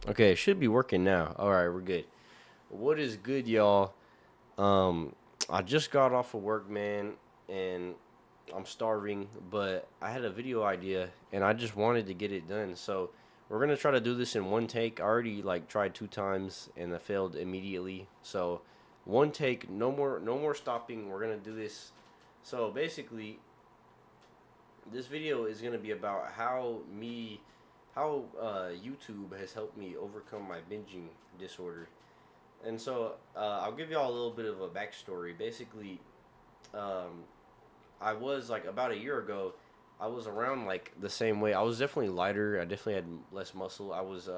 Okay, it should be working now. All right, we're good. What is good, y'all? Um, I just got off of work, man, and I'm starving, but I had a video idea and I just wanted to get it done. So we're gonna try to do this in one take. I already like tried 2 times and I failed immediately. So one take, no more stopping. We're gonna do this. So basically, this video is gonna be about how YouTube has helped me overcome my binging disorder. And so I'll give y'all a little bit of a backstory. Basically, um, I was like about a year ago. I was around like the same way. I was definitely lighter. I definitely had less muscle. I was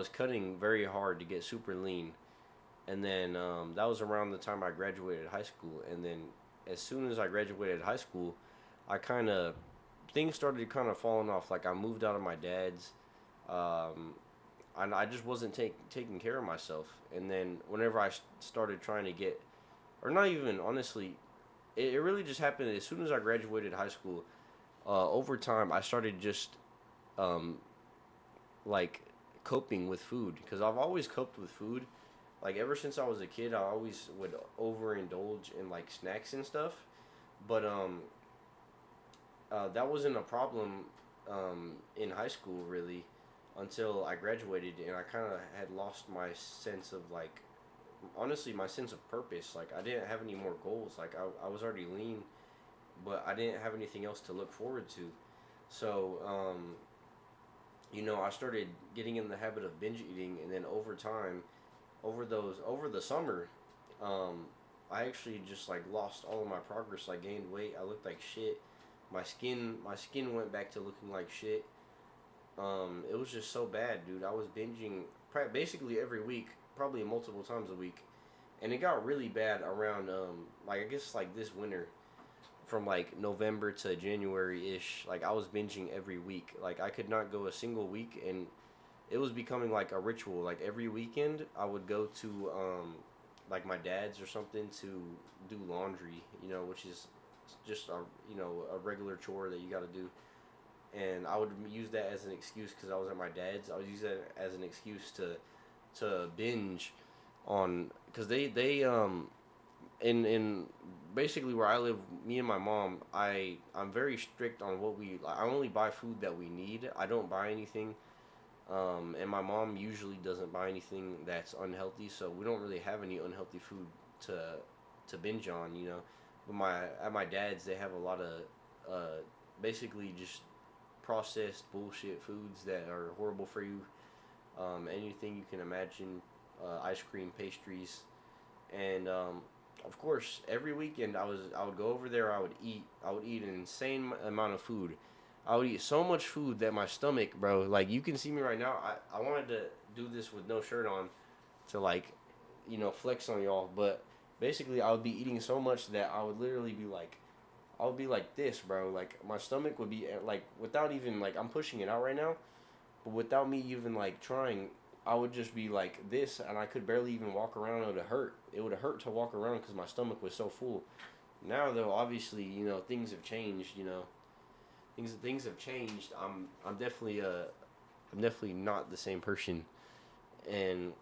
cutting very hard to get super lean, and then that was around the time I graduated high school. And then as soon as I graduated high school, I kind of things started kind of falling off. Like I moved out of my dad's. Um, and I just wasn't taking care of myself. And then whenever I started trying to get, or not even honestly, it really just happened as soon as I graduated high school. Over time, I started just um, like coping with food because I've always coped with food. Like ever since I was a kid, I always would overindulge in like snacks and stuff. But that wasn't a problem in high school really until I graduated, and I kind of had lost my sense of like honestly my sense of purpose. Like I didn't have any more goals. Like I was already lean, but I didn't have anything else to look forward to. So I started getting in the habit of binge eating, and then over time, over the summer, um, I actually just like lost all of my progress. I gained weight. I looked like shit. My skin went back to looking like shit. It was just so bad, dude. I was binging basically every week, probably multiple times a week, and it got really bad around like I guess like this winter, from like November to January ish. Like I was binging every week. Like I could not go a single week, and it was becoming like a ritual. Like every weekend, I would go to like my dad's or something to do laundry. Which is just a regular chore that you got to do. And I would use that as an excuse because I was at my dad's. I would use that as an excuse to binge on because they in basically where I live, me and my mom, I'm very strict on what I only buy food that we need. I don't buy anything. And my mom usually doesn't buy anything that's unhealthy, so we don't really have any unhealthy food to binge on. But at my dad's, they have a lot of basically just processed bullshit foods that are horrible for you. Anything you can imagine, ice cream, pastries, and of course, every weekend I would go over there. I would eat an insane amount of food. I would eat so much food that my stomach, bro, like you can see me right now. I wanted to do this with no shirt on to like, flex on y'all. But basically, I would be eating so much that I would literally be like, I would be like this, bro. Like my stomach would be like without even like I'm pushing it out right now, but without me even like trying, I would just be like this, and I could barely even walk around. It would hurt. It would hurt to walk around because my stomach was so full. Now though, obviously, things have changed. Things have changed. I'm definitely not the same person, and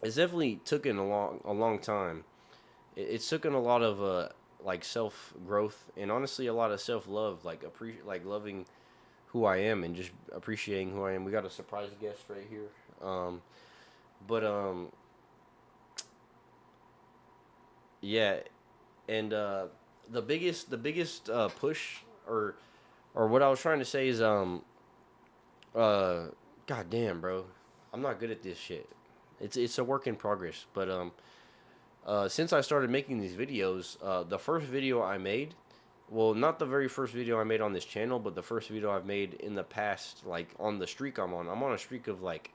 it's definitely taken a long time. It's taken a lot of like self growth and honestly a lot of self love, like like loving who I am and just appreciating who I am. We got a surprise guest right here. But yeah, and the biggest push or what I was trying to say is uh god damn, bro. I'm not good at this shit. It's a work in progress, but since I started making these videos, the first video I made, well, not the very first video I made on this channel, but the first video I've made in the past, like on the streak I'm on. I'm on a streak of like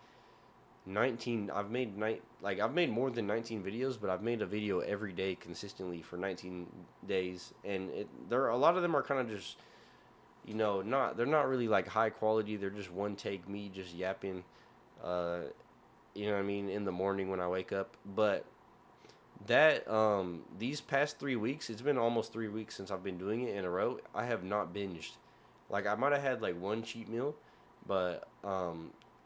19. I've made more than 19 videos, but I've made a video every day consistently for 19 days, and a lot of them are kind of just not they're not really like high quality. They're just one take me just yapping, uh, you know what I mean, in the morning when I wake up. But that these past 3 weeks, it's been almost 3 weeks since I've been doing it in a row. I have not binged. Like I might have had like one cheat meal, but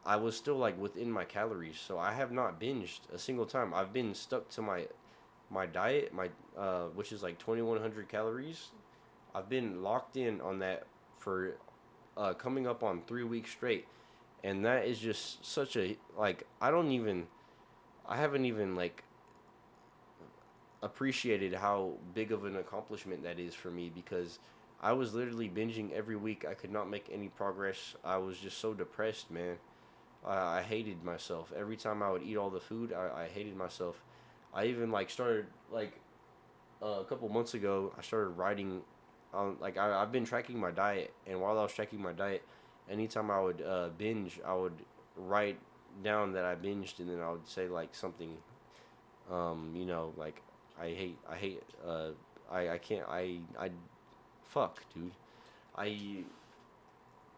I was still like within my calories, so I have not binged a single time. I've been stuck to my diet, my which is like 2,100 calories. I've been locked in on that for coming up on 3 weeks straight, and that is just such a like I haven't even like appreciated how big of an accomplishment that is for me because I was literally binging every week. I could not make any progress. I was just so depressed, man. I hated myself. Every time I would eat all the food, I hated myself. I even like started like a couple months ago. I started writing on like I've been tracking my diet, and while I was tracking my diet, anytime I would binge, I would write down that I binged, and then I would say like something, like I hate, I can't, fuck, dude. I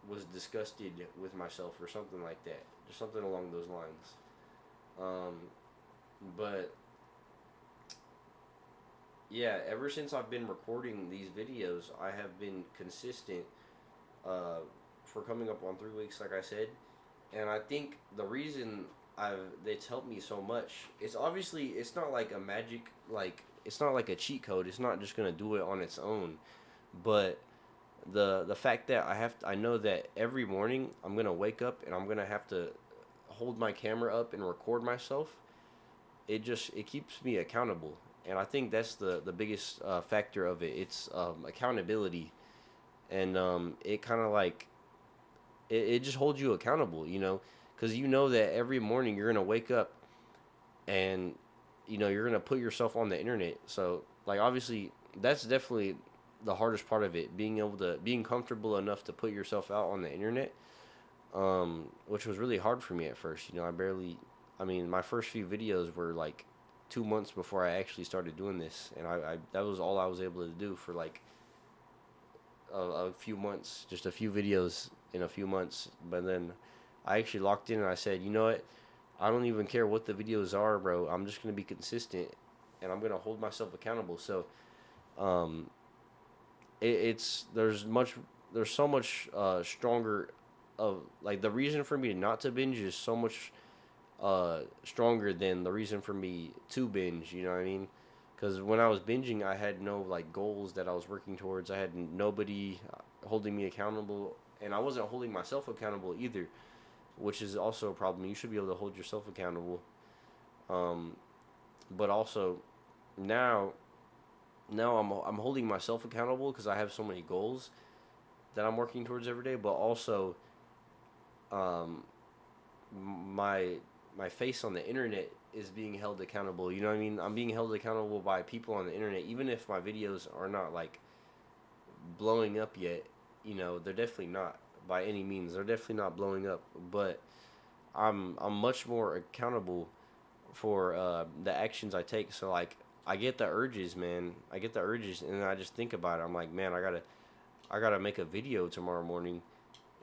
was disgusted with myself or something like that, just something along those lines. Um, but yeah, ever since I've been recording these videos, I have been consistent uh, for coming up on 3 weeks, like I said. And I think the reason I've it's helped me so much, it's obviously it's not like a magic like it's not like a cheat code. It's not just gonna do it on its own. But the fact that I know that every morning I'm gonna wake up and I'm gonna have to hold my camera up and record myself. It keeps me accountable, and I think that's the biggest factor of it. It's accountability, and it kind of like it just holds you accountable, because you know that every morning you're gonna wake up and you're gonna put yourself on the internet. So like obviously that's definitely the hardest part of it, being comfortable enough to put yourself out on the internet, which was really hard for me at first. I mean, my first few videos were like 2 months before I actually started doing this, and I that was all I was able to do for like a few months, just a few videos in a few months. But then I actually locked in and I said, you know what? I don't even care what the videos are, bro. I'm just gonna be consistent, and I'm gonna hold myself accountable. So, um, it's there's so much stronger of like the reason for me not to binge is so much stronger than the reason for me to binge. You know what I mean? Because when I was binging, I had no like goals that I was working towards. I had nobody holding me accountable, and I wasn't holding myself accountable either, which is also a problem. You should be able to hold yourself accountable. Um, but also now, now I'm holding myself accountable because I have so many goals that I'm working towards every day. But also, um, my my face on the internet is being held accountable. You know what I mean? I'm being held accountable by people on the internet, even if my videos are not like blowing up yet. They're definitely not by any means. They're definitely not blowing up, but I'm much more accountable for the actions I take. So like I get the urges, man. I get the urges, and then I just think about it. I'm like, man, I gotta make a video tomorrow morning.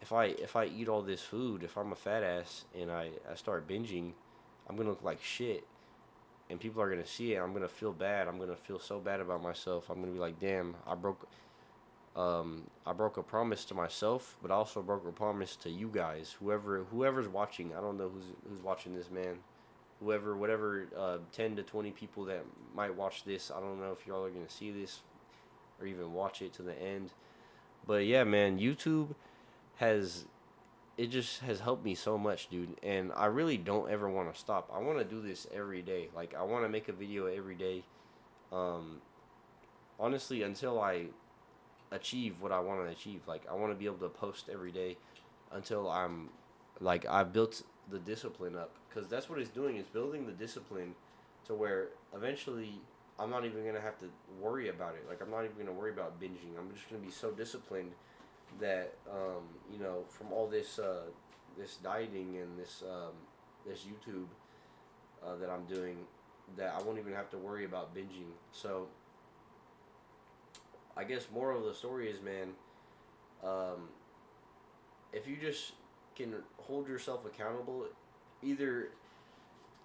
If I eat all this food, if I'm a fat ass and I start binging, I'm gonna look like shit, and people are gonna see it. I'm gonna feel bad. I'm gonna feel so bad about myself. I'm gonna be like, damn, I broke a promise to myself, but I also broke a promise to you guys. Whoever's watching, I don't know who's watching this, man. Whatever, 10 to 20 people that might watch this. I don't know if y'all are gonna see this or even watch it to the end. But yeah, man, YouTube has it just has helped me so much, dude. And I really don't ever want to stop. I want to do this every day. Like I want to make a video every day. Um, Honestly, until I achieve what I want to achieve. Like I want to be able to post every day until I've built the discipline up, because that's what it's doing. It's building the discipline to where eventually I'm not even gonna have to worry about it. Like I'm not even gonna worry about binging. I'm just gonna be so disciplined that from all this dieting and this YouTube that I'm doing, that I won't even have to worry about binging. So I guess moral of the story is, man, um, if you just can hold yourself accountable, either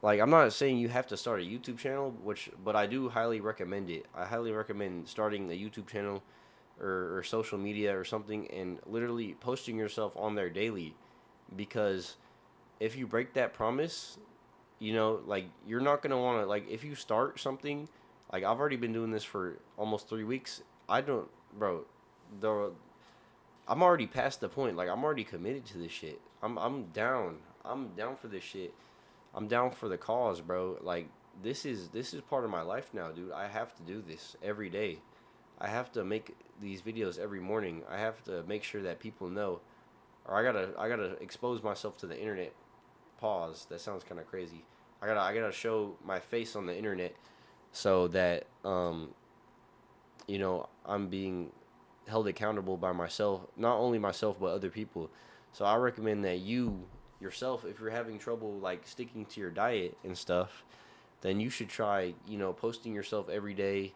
like I'm not saying you have to start a YouTube channel, but I do highly recommend it. I highly recommend starting a YouTube channel or social media or something, and literally posting yourself on there daily, because if you break that promise, you know, like you're not gonna want to like if you start something, like I've already been doing this for almost 3 weeks. I don't, bro. The I'm already past the point. Like I'm already committed to this shit. I'm down. I'm down for this shit. I'm down for the cause, bro. Like this is part of my life now, dude. I have to do this every day. I have to make these videos every morning. I have to make sure that people know, or I gotta expose myself to the internet. Pause. That sounds kind of crazy. I gotta show my face on the internet so that you know, I'm being held accountable by myself, not only myself but other people. So I recommend that you yourself, if you're having trouble like sticking to your diet and stuff, then you should try, you know, posting yourself every day,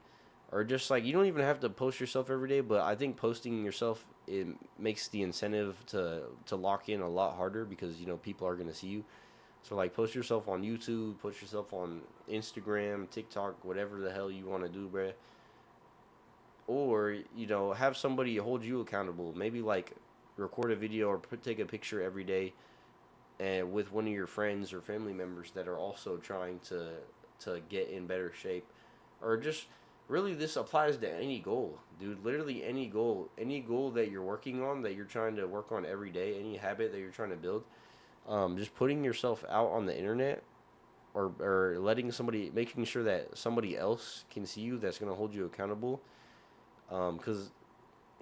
or just like you don't even have to post yourself every day, but I think posting yourself, it makes the incentive to lock in a lot harder because you know people are gonna see you. So like post yourself on YouTube, post yourself on Instagram, TikTok, whatever the hell you want to do, bruh. Or you know have somebody hold you accountable. Maybe like record a video or take a picture every day, and with one of your friends or family members that are also trying to get in better shape, or just really this applies to any goal, dude. Literally any goal that you're working on, that you're trying to work on every day, any habit that you're trying to build. Just putting yourself out on the internet, or letting somebody, making sure that somebody else can see you that's going to hold you accountable, because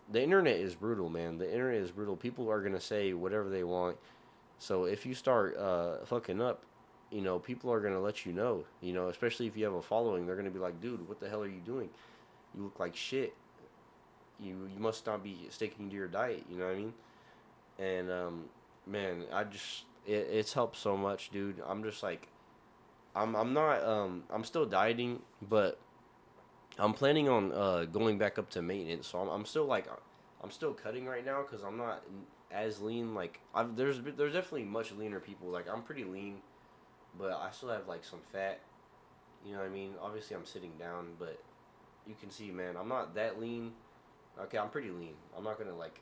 the internet is brutal, man. The internet is brutal. People are gonna say whatever they want. So if you start fucking up, you know, people are gonna let you know. You know, especially if you have a following, they're gonna be like, "Dude, what the hell are you doing? You look like shit. You must not be sticking to your diet." You know what I mean? And man, it's helped so much, dude. I'm just like, I'm not I'm still dieting, but I'm planning on going back up to maintenance. So I'm still like I'm still cutting right now because I'm not as lean. Like there's definitely much leaner people. Like I'm pretty lean, but I still have like some fat. You know what I mean? Obviously I'm sitting down, but you can see, man, I'm not that lean. Okay, I'm pretty lean. I'm not gonna like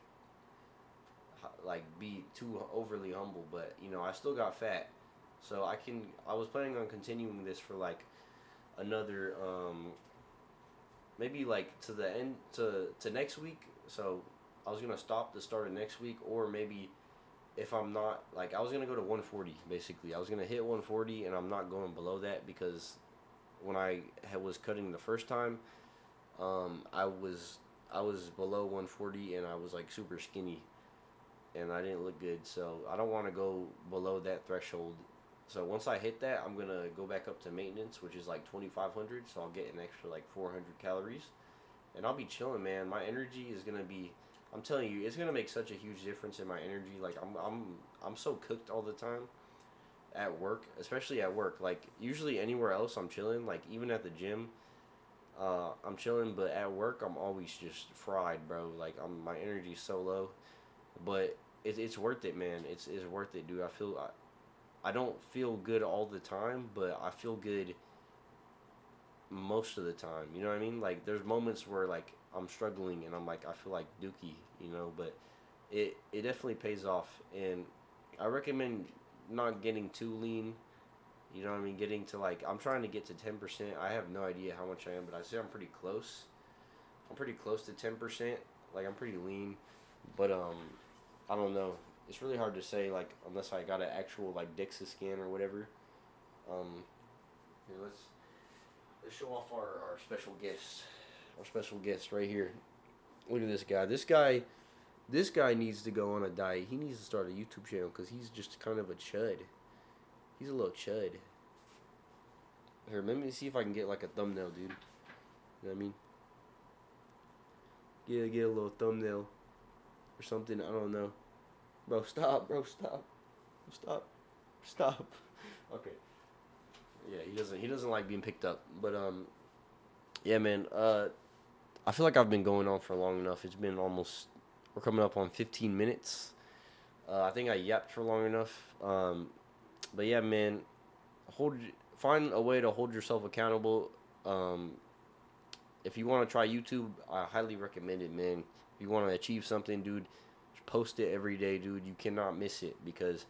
be too overly humble, but you know I still got fat. So I was planning on continuing this for like another maybe like to the end to next week. So I was gonna stop the start of next week, or maybe if I'm not like I was gonna go to 140 basically. I was gonna hit 140, and I'm not going below that because when was cutting the first time, I was below 140 and I was like super skinny and I didn't look good. So I don't want to go below that threshold. So once I hit that, I'm gonna go back up to maintenance, which is like 2,500. So I'll get an extra like 400 calories, and I'll be chilling, man. My energy is gonna be. I'm telling you, it's gonna make such a huge difference in my energy. Like I'm so cooked all the time at work, especially at work. Like usually anywhere else, I'm chilling. Like even at the gym, I'm chilling. But at work, I'm always just fried, bro. Like my energy's so low, but it's worth it, man. It's worth it, dude. I don't feel good all the time, but I feel good most of the time. You know what I mean? Like there's moments where like I'm struggling and I'm like I feel like Dookie, you know, but it definitely pays off, and I recommend not getting too lean. You know what I mean? Getting to like I'm trying to get to 10%. I have no idea how much I am, but I say I'm pretty close. I'm pretty close to 10%. Like I'm pretty lean, but I don't know. It's really hard to say like unless I got an actual like DEXA scan or whatever. Um, here, let's show off our special guest. Our special guest right here. Look at this guy. This guy needs to go on a diet. He needs to start a YouTube channel because he's just kind of a chud. He's a little chud. Here, let me see if I can get like a thumbnail, dude. You know what I mean? Get a little thumbnail or something. I don't know. Bro, stop. Bro, stop. Stop. Stop. Okay. Yeah, he doesn't like being picked up. But yeah, man. I feel like I've been going on for long enough. It's been almost we're coming up on 15 minutes. I think I yapped for long enough. But yeah, man, hold find a way to hold yourself accountable. Um, if you want to try YouTube, I highly recommend it, man. If you want to achieve something, dude, just post it every day, dude. You cannot miss it because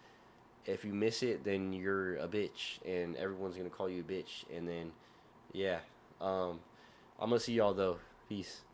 If you miss it, then you're a bitch, and everyone's gonna call you a bitch. And then, yeah, I'm gonna see y'all though. Peace.